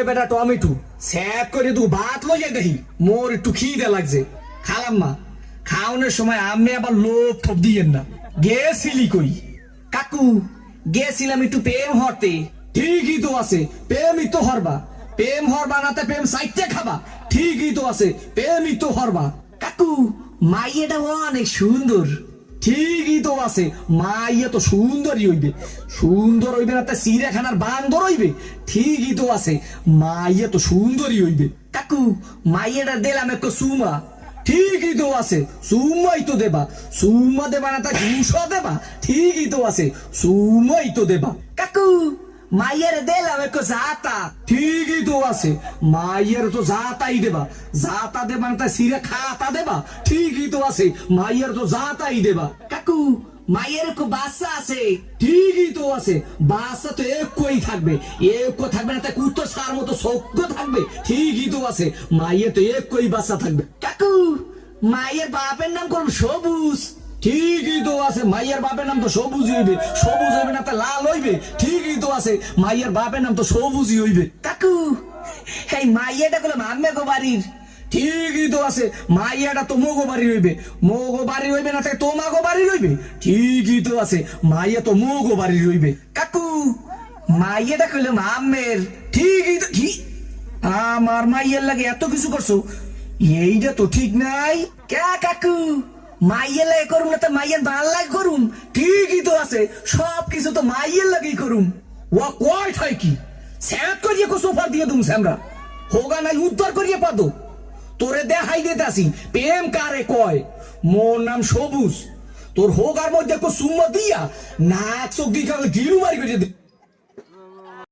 বেটা tomato sap করে তুই ভাত লইয়া দেখি মোর একটু খিদে লাগছে। খালাম মা, খাওয়ানোর সময় আমি আবার লোভ ঠোপ দিয়েন না। গেছিলি কই? কাকু গেছিলাম একটু প্রেম হরতে। ঠিকই তো আছে, প্রেমই তো হরবা। প্রেম হরবা নাতে প্রেম সাইটে খাবা। ঠিকই তো আছে, প্রেমই তো হরবা। কাকু মাইয়াটা অনেক সুন্দর। ঠিকই তো আছে, মাইয়া তো সুন্দরই হইবে। সুন্দর হইবে না তা চিড়িয়াখানার বান্দর হইবে? ঠিকই তো আছে, মাইয়া তো সুন্দরই হইবে। কাকু মাইয়াটা দিলাম একটু সুমা। ঠিকই তো আছে, সুমাই তো দেবা। সুমা দেবা না তা ঘুষও দেবা? ঠিকই তো আছে, সুমাই তো দেবা। কাকু মাইয়ের দিলাম একটু জাতা। ঠিকই তো আছে, মাইয়ের তো জাতাই দেবা। জাতা দেবা না তা সিরে খাতা দেবা? ঠিকই তো আছে, মাইয়ের তো জাতাই দেবা। কাকু মাইয়ের একটু বাচ্চা আছে। ঠিকই তো আছে, বাচ্চা তো একই থাকবে। একই থাকবে না তা কুত্তো সার মতো সৌক্য থাকবে? ঠিকই তো আছে, মাইয়ের তো একই বাচ্চা থাকবে। কাকু মাইয়ের বাপের নাম করব সবুজ। ঠিকই তো আছে, মাইয়ের বাপের নাম তো সবুজই হইবে। সবুজ হইবে না তা লাল হইবে? ঠিকই তো আছে, মাইয়ের বাপের নাম তো সবুজই হইবে। কাকু এই মাইয়াটা করলাম আম্মে গো বাড়ির। ঠিকই তো আছে, মাইয়াটা তো মোগো বাড়ি হইবে। মোগো বাড়ি হইবে না তাই তোমাগো বাড়ি হইবে? ঠিকই তো আছে, মাইয়া তো মোগো বাড়ি হইবে। কাকু মাইয়াটা করলাম আম্মের। ঠিকই তো। কি আমার মাইয়ের লাগে এত কিছু করছো? এইটা তো ঠিক নাই। কে কাকু মাইয়ের লাগে করুম না তো মাইয়ের ভাল লাগে করুম? ঠিকই তো আছে, সব কিছু তো মাইয়ের লাগেই করুম। ও কয় ঠাই কি স্যাট করিয়ে কো সোফা দিয়ে দুম স্যামরা হোগা নাই উদ্ধার করিয়ে পাদো। তোরে দেখাই দিতে আসি প্রেম কারে কয়। মোর নাম সবুজ। তোর হোগার মধ্যে কো সুম্মা দিয়া নাক চোখ দিয়ে গিরু মারি করে দে।